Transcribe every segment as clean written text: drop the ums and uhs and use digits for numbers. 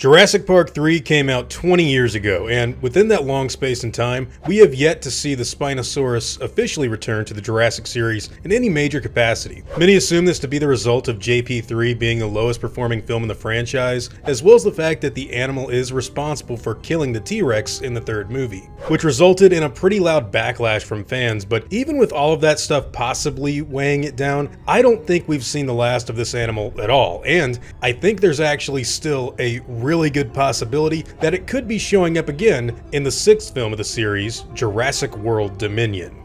Jurassic Park 3 came out 20 years ago, and within that long space and time, we have yet to see the Spinosaurus officially return to the Jurassic series in any major capacity. Many assume this to be the result of JP3 being the lowest performing film in the franchise, as well as the fact that the animal is responsible for killing the T-Rex in the third movie, which resulted in a pretty loud backlash from fans. But even with all of that stuff possibly weighing it down, I don't think we've seen the last of this animal at all, and I think there's actually still a really good possibility that it could be showing up again in the sixth film of the series, Jurassic World Dominion.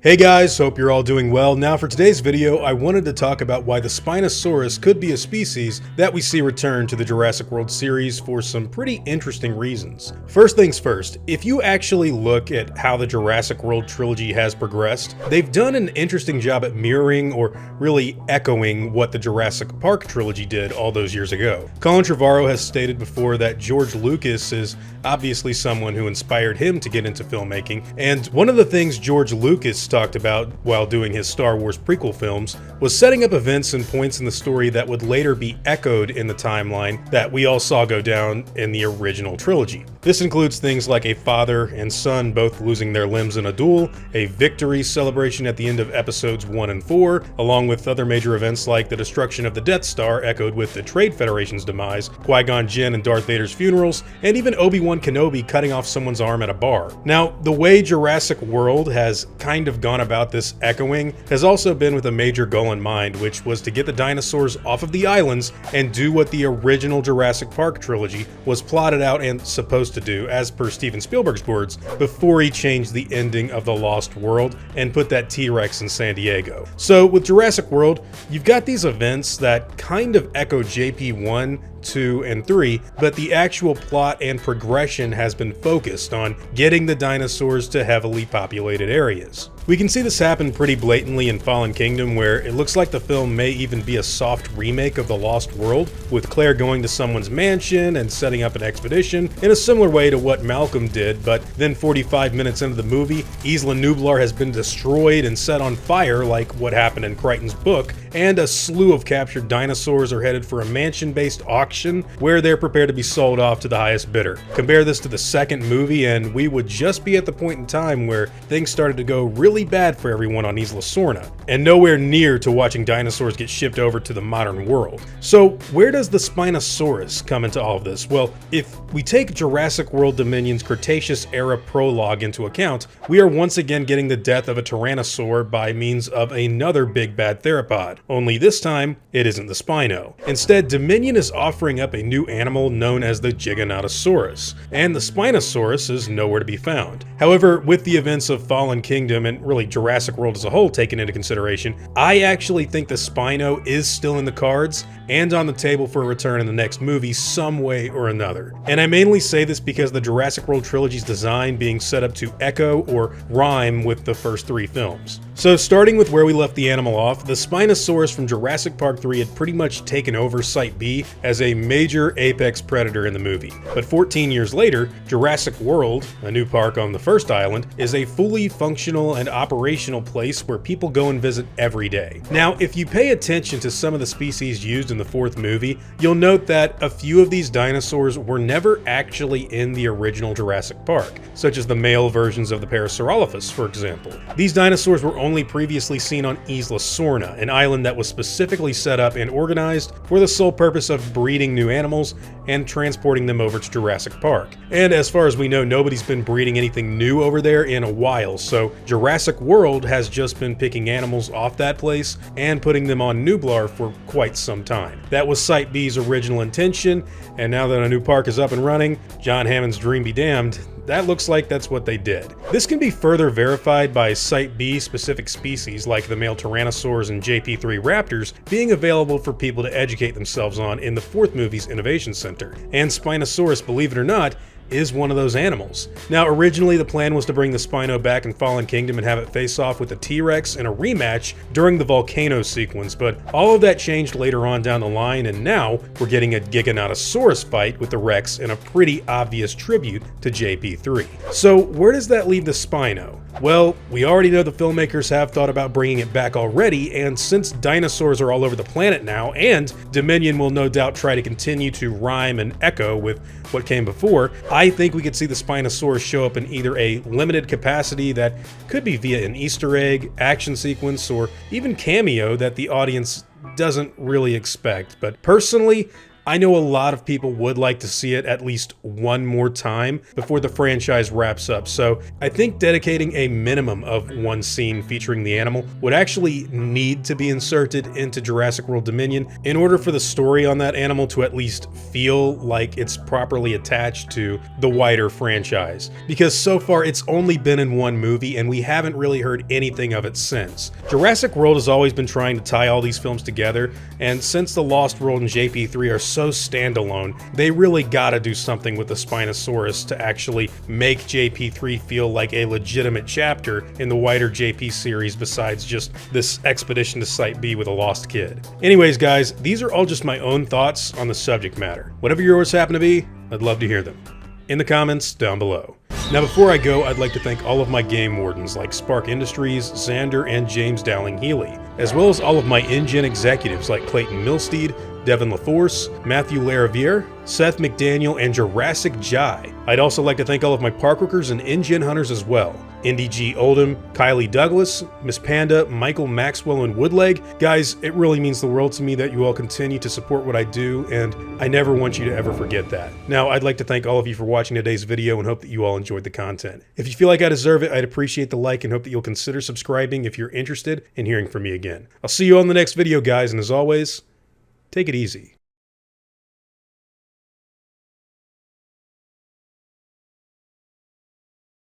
Hey guys, hope you're all doing well. Now for today's video, I wanted to talk about why the Spinosaurus could be a species that we see return to the Jurassic World series for some pretty interesting reasons. First things first, if you actually look at how the Jurassic World trilogy has progressed, they've done an interesting job at mirroring or really echoing what the Jurassic Park trilogy did all those years ago. Colin has stated before that George Lucas is obviously someone who inspired him to get into filmmaking, and one of the things George Lucas talked about while doing his Star Wars prequel films was setting up events and points in the story that would later be echoed in the timeline that we all saw go down in the original trilogy. This includes things like a father and son both losing their limbs in a duel, a victory celebration at the end of episodes 1 and 4, along with other major events like the destruction of the Death Star echoed with the Trade Federation's demise, Qui-Gon Jinn and Darth Vader's funerals, and even Obi-Wan Kenobi cutting off someone's arm at a bar. Now, the way Jurassic World has kind of gone about this echoing has also been with a major goal in mind, which was to get the dinosaurs off of the islands and do what the original Jurassic Park trilogy was plotted out and supposed to do, as per Steven Spielberg's words, before he changed the ending of The Lost World and put that T-Rex in San Diego. So with Jurassic World, you've got these events that kind of echo JP1, 2, and 3, but the actual plot and progression has been focused on getting the dinosaurs to heavily populated areas. We can see this happen pretty blatantly in Fallen Kingdom, where it looks like the film may even be a soft remake of The Lost World, with Claire going to someone's mansion and setting up an expedition in a similar way to what Malcolm did, but then 45 minutes into the movie, Isla Nublar has been destroyed and set on fire like what happened in Crichton's book, and a slew of captured dinosaurs are headed for a mansion-based auction where they're prepared to be sold off to the highest bidder. Compare this to the second movie and we would just be at the point in time where things started to go really bad for everyone on Isla Sorna, and nowhere near to watching dinosaurs get shipped over to the modern world. So where does the Spinosaurus come into all of this? Well, if we take Jurassic World Dominion's Cretaceous era prologue into account, we are once again getting the death of a tyrannosaur by means of another big bad theropod. Only this time, it isn't the Spino. Instead, Dominion is offering up a new animal known as the Giganotosaurus, and the Spinosaurus is nowhere to be found. However, with the events of Fallen Kingdom and really Jurassic World as a whole taken into consideration, I actually think the Spino is still in the cards and on the table for a return in the next movie some way or another. And I mainly say this because the Jurassic World trilogy's design being set up to echo or rhyme with the first three films. So starting with where we left the animal off, the Spinosaurus from Jurassic Park 3 had pretty much taken over Site B as a major apex predator in the movie. But 14 years later, Jurassic World, a new park on the first island, is a fully functional and operational place where people go and visit every day. Now, if you pay attention to some of the species used in the fourth movie, you'll note that a few of these dinosaurs were never actually in the original Jurassic Park, such as the male versions of the Parasaurolophus, for example. These dinosaurs were only previously seen on Isla Sorna, an island that was specifically set up and organized for the sole purpose of breeding new animals and transporting them over to Jurassic Park. And as far as we know, nobody's been breeding anything new over there in a while, so Jurassic World has just been picking animals off that place and putting them on Nublar for quite some time. That was Site B's original intention, and now that a new park is up and running, John Hammond's dream be damned, that looks like that's what they did. This can be further verified by Site B specific species like the male tyrannosaurs and JP3 raptors being available for people to educate themselves on in the fourth movie's Innovation Center. And Spinosaurus, believe it or not, is one of those animals. Now, originally the plan was to bring the Spino back in Fallen Kingdom and have it face off with the T-Rex in a rematch during the volcano sequence, but all of that changed later on down the line, and now we're getting a Giganotosaurus fight with the Rex in a pretty obvious tribute to JP3. So where does that leave the Spino? Well, we already know the filmmakers have thought about bringing it back already, and since dinosaurs are all over the planet now, and Dominion will no doubt try to continue to rhyme and echo with what came before, I think we could see the Spinosaurus show up in either a limited capacity that could be via an Easter egg, action sequence, or even cameo that the audience doesn't really expect. But personally, I know a lot of people would like to see it at least one more time before the franchise wraps up, so I think dedicating a minimum of one scene featuring the animal would actually need to be inserted into Jurassic World Dominion in order for the story on that animal to at least feel like it's properly attached to the wider franchise. Because so far it's only been in one movie and we haven't really heard anything of it since. Jurassic World has always been trying to tie all these films together, and since The Lost World and JP3 are so standalone, they really gotta do something with the Spinosaurus to actually make JP3 feel like a legitimate chapter in the wider JP series besides just this expedition to Site B with a lost kid. Anyways guys, these are all just my own thoughts on the subject matter. Whatever yours happen to be, I'd love to hear them in the comments down below. Now before I go, I'd like to thank all of my game wardens like Spark Industries, Xander, and James Dowling-Healey, as well as all of my InGen executives like Clayton Milsteed, Devin LaForce, Matthew Lariviere, Seth McDaniel, and Jurassic Jai. I'd also like to thank all of my park workers and InGen hunters as well. Indy G. Oldham, Kylie Douglas, Miss Panda, Michael Maxwell, and Woodleg. Guys, it really means the world to me that you all continue to support what I do, and I never want you to ever forget that. Now, I'd like to thank all of you for watching today's video and hope that you all enjoyed the content. If you feel like I deserve it, I'd appreciate the like and hope that you'll consider subscribing if you're interested in hearing from me again. I'll see you on the next video, guys, and as always, take it easy.